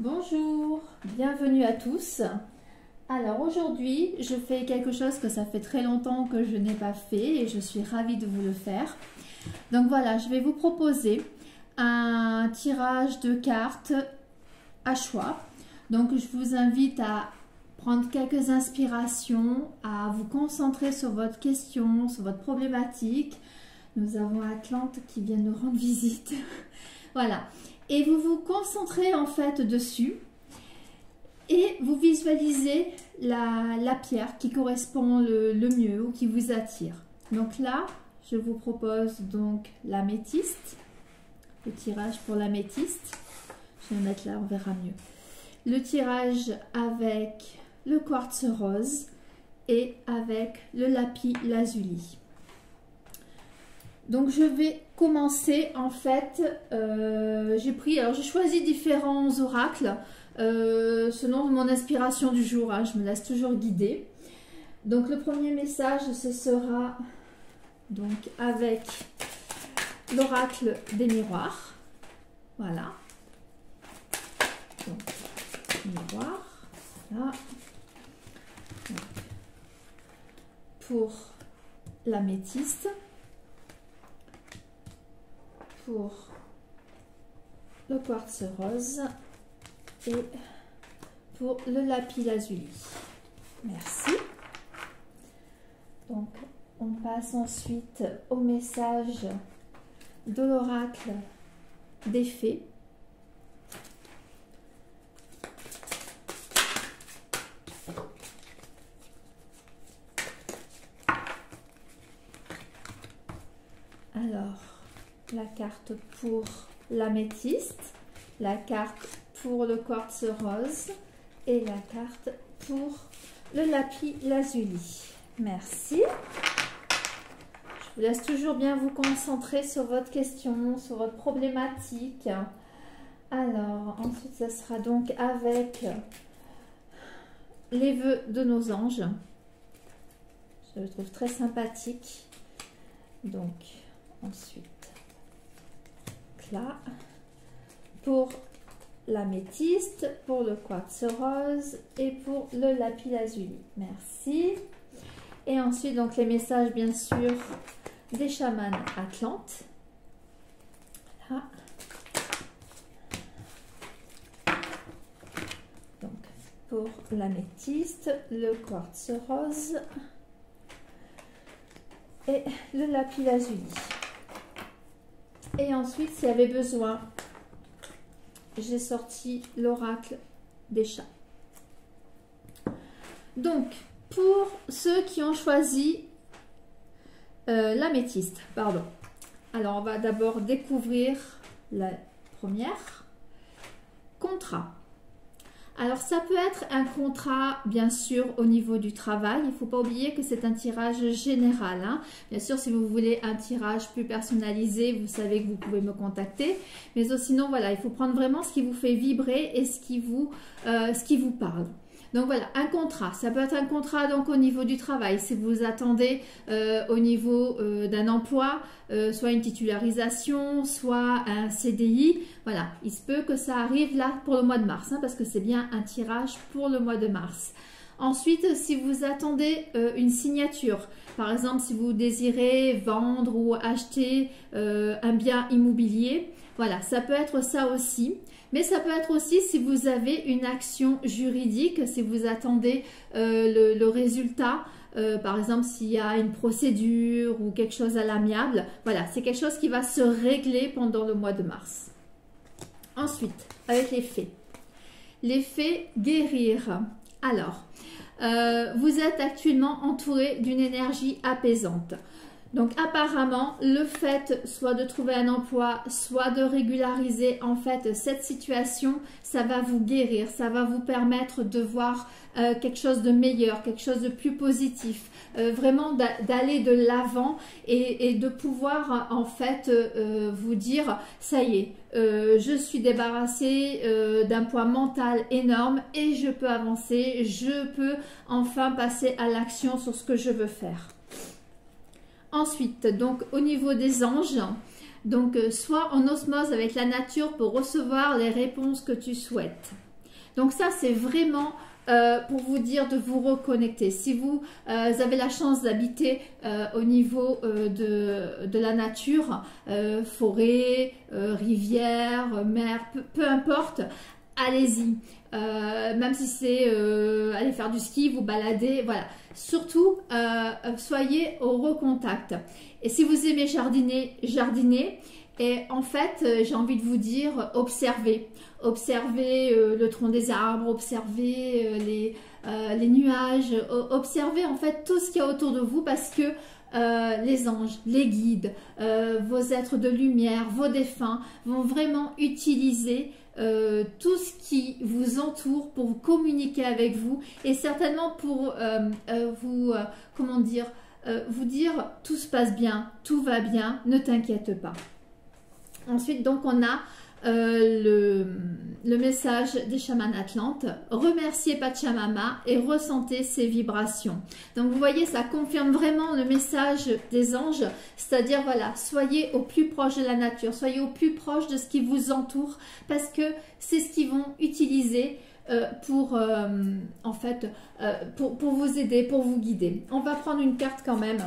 Bonjour, bienvenue à tous. Alors aujourd'hui, je fais quelque chose que ça fait très longtemps que je n'ai pas fait et je suis ravie de vous le faire. Donc voilà, je vais vous proposer un tirage de cartes à choix. Donc je vous invite à prendre quelques inspirations, à vous concentrer sur votre question, sur votre problématique. Nous avons Atlante qui vient nous rendre visite. Voilà. Et vous vous concentrez en fait dessus et vous visualisez la pierre qui correspond le mieux ou qui vous attire. Donc là, je vous propose donc l'améthyste, le tirage pour l'améthyste. Je vais mettre là, on verra mieux. Le tirage avec le quartz rose et avec le lapis lazuli. Donc je vais commencer en fait, j'ai choisi différents oracles selon mon inspiration du jour, hein, je me laisse toujours guider. Donc le premier message ce sera donc avec l'oracle des miroirs, voilà, donc miroir, voilà. Donc, pour l'améthyste, pour le quartz rose et pour le lapis lazuli. Merci. Donc on passe ensuite au message de l'oracle des fées. Alors la carte pour l'améthyste, la carte pour le quartz rose et la carte pour le lapis lazuli. Merci. Je vous laisse toujours bien vous concentrer sur votre question, sur votre problématique. Alors, ensuite, ça sera donc avec les vœux de nos anges. Je le trouve très sympathique. Donc, ensuite, là, pour l'améthyste, pour le quartz rose et pour le lapis lazuli. Merci. Et ensuite, donc, les messages, bien sûr, des chamans Atlantes. Là. Donc, pour l'améthyste, le quartz rose et le lapis lazuli. Et ensuite, s'il y avait besoin, j'ai sorti l'oracle des chats. Donc, pour ceux qui ont choisi l'améthyste, pardon. Alors, on va d'abord découvrir la première. Contrat. Alors, ça peut être un contrat, bien sûr, au niveau du travail. Il ne faut pas oublier que c'est un tirage général, hein. Bien sûr, si vous voulez un tirage plus personnalisé, vous savez que vous pouvez me contacter. Mais sinon, voilà, il faut prendre vraiment ce qui vous fait vibrer et ce qui vous parle. Donc voilà, un contrat. Ça peut être un contrat donc au niveau du travail. Si vous attendez au niveau d'un emploi, soit une titularisation, soit un CDI. Voilà, il se peut que ça arrive là pour le mois de mars, hein, parce que c'est bien un tirage pour le mois de mars. Ensuite, si vous attendez une signature, par exemple si vous désirez vendre ou acheter un bien immobilier, voilà, ça peut être ça aussi. Mais ça peut être aussi si vous avez une action juridique, si vous attendez le résultat, par exemple s'il y a une procédure ou quelque chose à l'amiable. Voilà, c'est quelque chose qui va se régler pendant le mois de mars. Ensuite, avec les fées. Les fées guérir. Alors, vous êtes actuellement entouré d'une énergie apaisante. Donc apparemment, le fait soit de trouver un emploi, soit de régulariser en fait cette situation, ça va vous guérir, ça va vous permettre de voir quelque chose de meilleur, quelque chose de plus positif, vraiment d'aller de l'avant et de pouvoir en fait vous dire ça y est, je suis débarrassée d'un poids mental énorme et je peux avancer, je peux enfin passer à l'action sur ce que je veux faire. Ensuite, donc au niveau des anges, donc soit en osmose avec la nature pour recevoir les réponses que tu souhaites. Donc ça, c'est vraiment pour vous dire de vous reconnecter. Si vous avez la chance d'habiter au niveau de la nature, forêt, rivière, mer, peu importe, allez-y. Même si c'est aller faire du ski, vous balader, voilà. Surtout, soyez au recontact. Et si vous aimez jardiner, jardinez. Et en fait, j'ai envie de vous dire, observez. Observez le tronc des arbres, observez les nuages, observez en fait tout ce qu'il y a autour de vous parce que les anges, les guides, vos êtres de lumière, vos défunts vont vraiment utiliser tout ce qui vous entoure pour vous communiquer avec vous et certainement pour comment dire, vous dire tout se passe bien, tout va bien, ne t'inquiète pas. Ensuite, donc, on a le message des chamans atlantes. Remerciez Pachamama et ressentez ses vibrations. Donc, vous voyez, ça confirme vraiment le message des anges. C'est-à-dire, voilà, soyez au plus proche de la nature, soyez au plus proche de ce qui vous entoure parce que c'est ce qu'ils vont utiliser pour vous aider, pour vous guider. On va prendre une carte quand même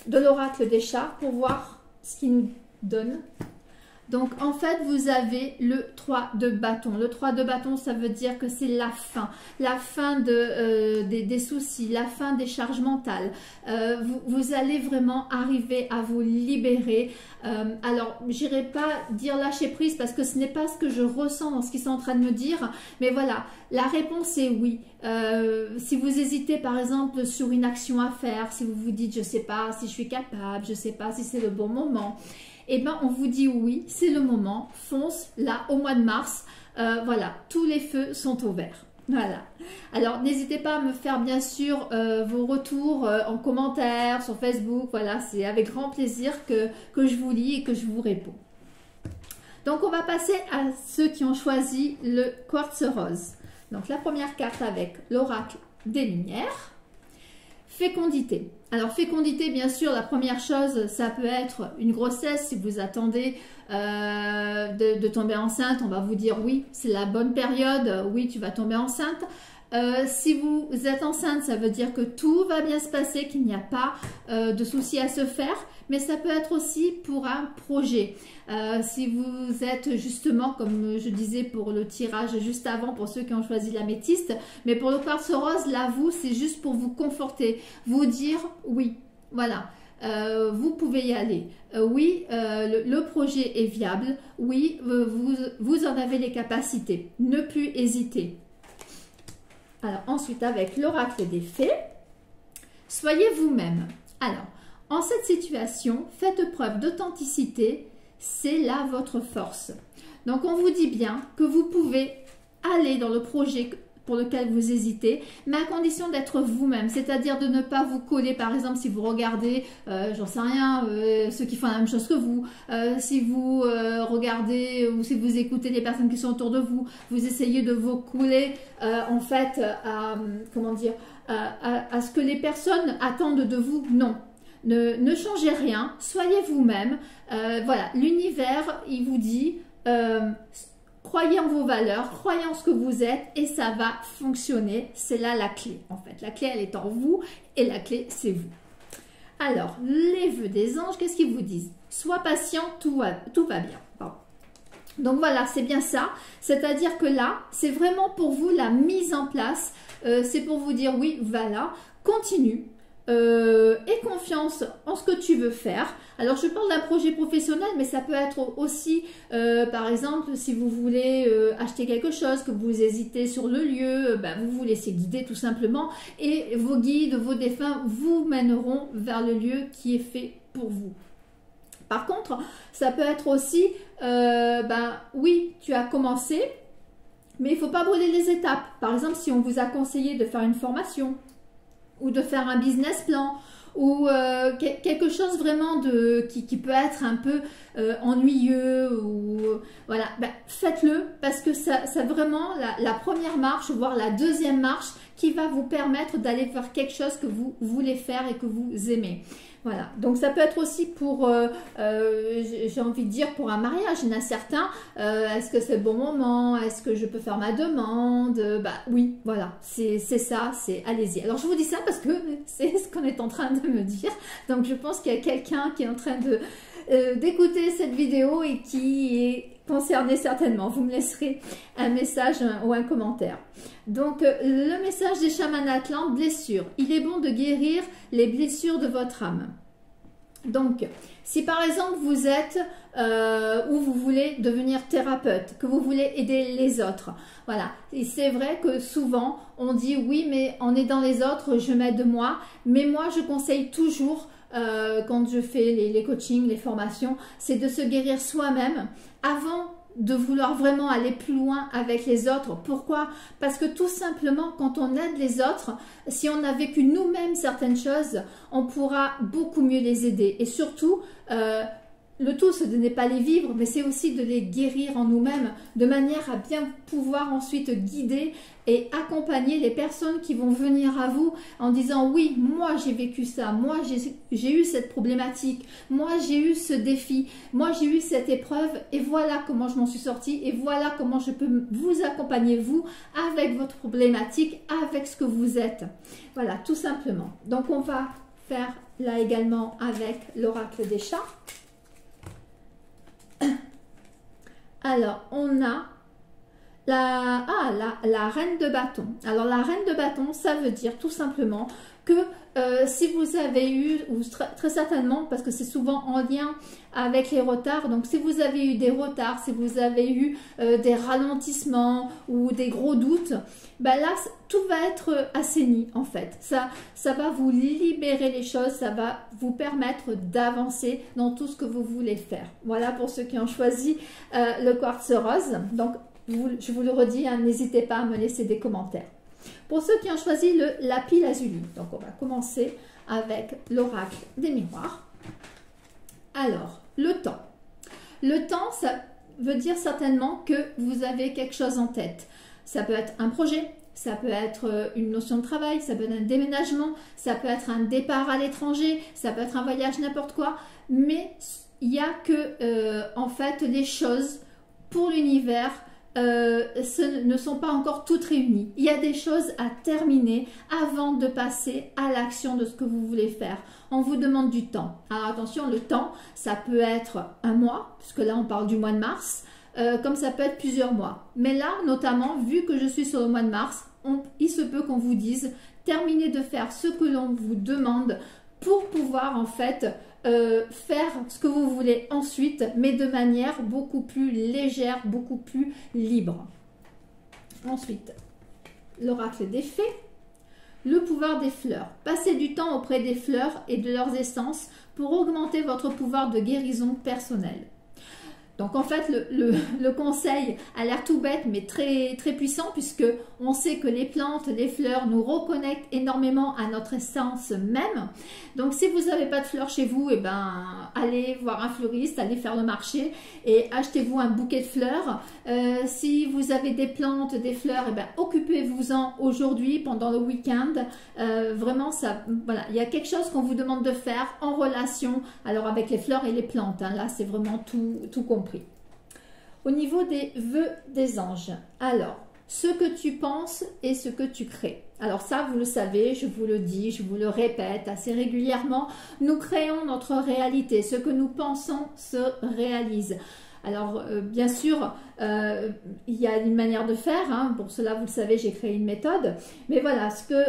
de l'oracle des chats pour voir ce qui nous donne. Donc en fait vous avez le 3 de bâton. Le 3 de bâton, ça veut dire que c'est la fin des soucis, la fin des charges mentales. Vous allez vraiment arriver à vous libérer. Alors j'irai pas dire lâcher prise parce que ce n'est pas ce que je ressens dans ce qu'ils sont en train de me dire, mais voilà, la réponse est oui. Si vous hésitez par exemple sur une action à faire, si vous vous dites je sais pas si je suis capable, je sais pas si c'est le bon moment, eh bien, on vous dit oui, c'est le moment, fonce, là, au mois de mars, voilà, tous les feux sont au vert. Voilà. Alors, n'hésitez pas à me faire, bien sûr, vos retours en commentaire, sur Facebook, voilà, c'est avec grand plaisir que je vous lis et que je vous réponds. Donc, on va passer à ceux qui ont choisi le quartz rose. Donc, la première carte avec l'oracle des lumières. Fécondité. Alors fécondité, bien sûr, la première chose, ça peut être une grossesse. Si vous attendez de tomber enceinte, on va vous dire oui, c'est la bonne période, oui, tu vas tomber enceinte. Si vous êtes enceinte, ça veut dire que tout va bien se passer, qu'il n'y a pas de soucis à se faire. Mais ça peut être aussi pour un projet. Si vous êtes justement, comme je disais pour le tirage juste avant, pour ceux qui ont choisi l'améthyste, mais pour le quartz rose, là, vous, c'est juste pour vous conforter, vous dire oui, voilà. Vous pouvez y aller. Oui, le projet est viable. Oui, vous en avez les capacités. Ne plus hésiter. Alors, ensuite, avec l'oracle des fées, soyez vous-même. Alors, en cette situation, faites preuve d'authenticité, c'est là votre force. Donc, on vous dit bien que vous pouvez aller dans le projet pour lequel vous hésitez, mais à condition d'être vous-même, c'est-à-dire de ne pas vous coller, par exemple, si vous regardez, j'en sais rien, ceux qui font la même chose que vous, si vous regardez ou si vous écoutez les personnes qui sont autour de vous, vous essayez de vous coller, en fait, comment dire, à ce que les personnes attendent de vous, non. Ne changez rien, soyez vous-même. Voilà, l'univers, il vous dit, croyez en vos valeurs, croyez en ce que vous êtes et ça va fonctionner. C'est là la clé, en fait. La clé, elle est en vous et la clé, c'est vous. Alors, les vœux des anges, qu'est-ce qu'ils vous disent? Sois patient, tout va bien. Pardon. Donc voilà, c'est bien ça. C'est-à-dire que là, c'est vraiment pour vous la mise en place. C'est pour vous dire, oui, voilà, continue. Et confiance en ce que tu veux faire. Alors je parle d'un projet professionnel, mais ça peut être aussi par exemple si vous voulez acheter quelque chose, que vous hésitez sur le lieu, vous vous laissez guider tout simplement et vos guides, vos défunts vous mèneront vers le lieu qui est fait pour vous. Par contre, ça peut être aussi oui, tu as commencé, mais il ne faut pas brûler les étapes. Par exemple, si on vous a conseillé de faire une formation ou de faire un business plan, ou quelque chose vraiment qui peut être un peu ennuyeux, ou voilà, faites-le parce que c'est vraiment la première marche, voire la deuxième marche qui va vous permettre d'aller faire quelque chose que vous voulez faire et que vous aimez. Voilà, donc ça peut être aussi pour, j'ai envie de dire, pour un mariage. Il y en a certains, est-ce que c'est le bon moment? Est-ce que je peux faire ma demande? Bah oui, voilà, c'est ça, c'est allez-y. Alors je vous dis ça parce que c'est ce qu'on est en train de me dire. Donc je pense qu'il y a quelqu'un qui est en train de d'écouter cette vidéo et qui est concerné certainement. Vous me laisserez un message ou un commentaire. Donc, le message des chamans atlantes, blessure. Il est bon de guérir les blessures de votre âme. Donc, si par exemple vous êtes ou vous voulez devenir thérapeute, que vous voulez aider les autres, voilà. Et c'est vrai que souvent on dit oui, mais en aidant les autres, je m'aide moi. Mais moi, je conseille toujours quand je fais les coachings, les formations, c'est de se guérir soi-même avant de vouloir vraiment aller plus loin avec les autres. Pourquoi? Parce que tout simplement, quand on aide les autres, si on a vécu nous-mêmes certaines choses, on pourra beaucoup mieux les aider. Et surtout, le tout, ce n'est pas les vivre, mais c'est aussi de les guérir en nous-mêmes, de manière à bien pouvoir ensuite guider et accompagner les personnes qui vont venir à vous en disant oui, moi j'ai vécu ça, moi j'ai eu cette problématique, moi j'ai eu ce défi, moi j'ai eu cette épreuve et voilà comment je m'en suis sortie et voilà comment je peux vous accompagner vous avec votre problématique, avec ce que vous êtes. Voilà, tout simplement. Donc on va faire là également avec l'oracle des chats. Alors, on a la reine de bâton. Alors, la reine de bâton, ça veut dire tout simplement que si vous avez eu, ou très certainement, parce que c'est souvent en lien avec les retards, donc si vous avez eu des retards, si vous avez eu des ralentissements ou des gros doutes, ben là, tout va être assaini en fait. Ça va vous libérer les choses, ça va vous permettre d'avancer dans tout ce que vous voulez faire. Voilà pour ceux qui ont choisi le quartz rose. Donc, je vous le redis, hein, n'hésitez pas à me laisser des commentaires. Pour ceux qui ont choisi le lapis lazuli, donc on va commencer avec l'oracle des miroirs. Alors, le temps. Le temps, ça veut dire certainement que vous avez quelque chose en tête. Ça peut être un projet, ça peut être une notion de travail, ça peut être un déménagement, ça peut être un départ à l'étranger, ça peut être un voyage, n'importe quoi. Mais il n'y a que, en fait, les choses pour l'univers ne sont pas encore toutes réunies. Il y a des choses à terminer avant de passer à l'action de ce que vous voulez faire. On vous demande du temps. Alors attention, le temps, ça peut être un mois, puisque là on parle du mois de mars, comme ça peut être plusieurs mois. Mais là, notamment, vu que je suis sur le mois de mars, il se peut qu'on vous dise, terminez de faire ce que l'on vous demande pour pouvoir en fait faire ce que vous voulez ensuite, mais de manière beaucoup plus légère, beaucoup plus libre. Ensuite, l'oracle des fées, le pouvoir des fleurs. Passez du temps auprès des fleurs et de leurs essences pour augmenter votre pouvoir de guérison personnelle. Donc en fait, le conseil a l'air tout bête, mais très, très puissant, puisque on sait que les plantes, les fleurs nous reconnectent énormément à notre essence même. Donc si vous n'avez pas de fleurs chez vous, eh ben, allez voir un fleuriste, allez faire le marché et achetez-vous un bouquet de fleurs. Si vous avez des plantes, des fleurs, eh ben, occupez-vous-en aujourd'hui, pendant le week-end. Vraiment, ça, voilà, il y a quelque chose qu'on vous demande de faire en relation, alors avec les fleurs et les plantes. Hein, là, c'est vraiment tout compris. Au niveau des vœux des anges, alors, ce que tu penses et ce que tu crées. Alors ça, vous le savez, je vous le dis, je vous le répète assez régulièrement, nous créons notre réalité. Ce que nous pensons se réalise. Alors, bien sûr, il y a une manière de faire, hein. Pour cela, vous le savez, j'ai créé une méthode. Mais voilà,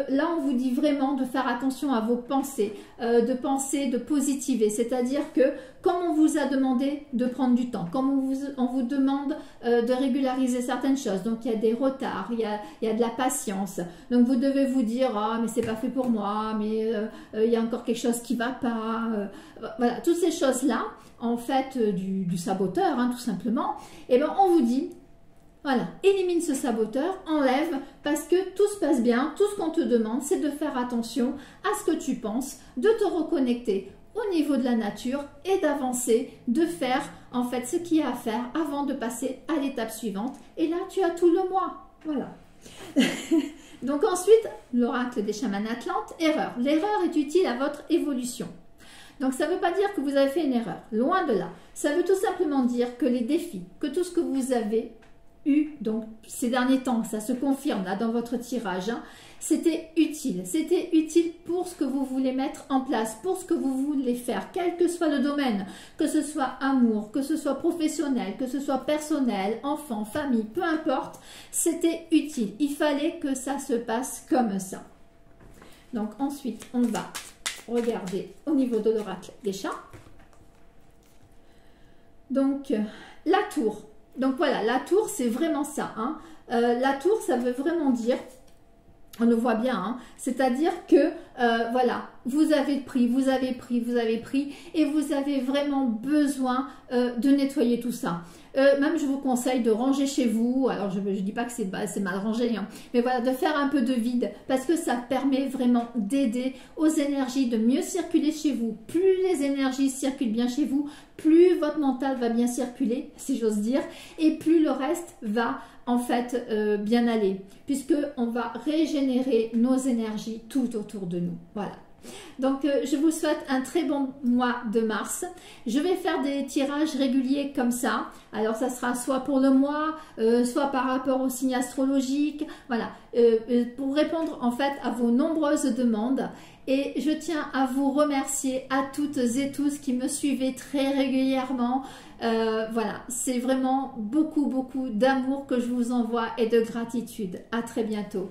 là, on vous dit vraiment de faire attention à vos pensées, de penser, de positiver. C'est-à-dire que, comme on vous a demandé de prendre du temps, comme on vous demande de régulariser certaines choses, donc il y a des retards, il y a de la patience. Donc, vous devez vous dire, ah, mais c'est pas fait pour moi, mais il y a encore quelque chose qui va pas. Voilà, toutes ces choses-là, en fait, du saboteur, hein, tout simplement, et bien on vous dit, voilà, élimine ce saboteur, enlève, parce que tout se passe bien, tout ce qu'on te demande, c'est de faire attention à ce que tu penses, de te reconnecter au niveau de la nature et d'avancer, de faire en fait ce qu'il y a à faire avant de passer à l'étape suivante. Et là, tu as tout le mois. Voilà. Donc ensuite, l'oracle des chamans atlantes, erreur. L'erreur est utile à votre évolution. Donc ça ne veut pas dire que vous avez fait une erreur, loin de là. Ça veut tout simplement dire que les défis, que tout ce que vous avez eu, donc ces derniers temps, ça se confirme là dans votre tirage, hein, c'était utile pour ce que vous voulez mettre en place, pour ce que vous voulez faire, quel que soit le domaine, que ce soit amour, que ce soit professionnel, que ce soit personnel, enfant, famille, peu importe, c'était utile. Il fallait que ça se passe comme ça. Donc ensuite, on va regarder au niveau de l'oracle des chats. Donc, la tour. Donc voilà, la tour, c'est vraiment ça. Hein. La tour, ça veut vraiment dire, on le voit bien, hein, c'est-à-dire que, voilà, vous avez pris, et vous avez vraiment besoin de nettoyer tout ça. Même je vous conseille de ranger chez vous, alors je ne dis pas que c'est mal rangé, hein, mais voilà, de faire un peu de vide, parce que ça permet vraiment d'aider aux énergies de mieux circuler chez vous. Plus les énergies circulent bien chez vous, plus votre mental va bien circuler, si j'ose dire, et plus le reste va en fait bien aller, puisque on va régénérer nos énergies tout autour de nous. Voilà. Donc je vous souhaite un très bon mois de mars. Je vais faire des tirages réguliers comme ça. Alors ça sera soit pour le mois, soit par rapport au signe astrologique. Voilà, pour répondre en fait à vos nombreuses demandes. Et je tiens à vous remercier à toutes et tous qui me suivez très régulièrement. Voilà, c'est vraiment beaucoup d'amour que je vous envoie et de gratitude. À très bientôt.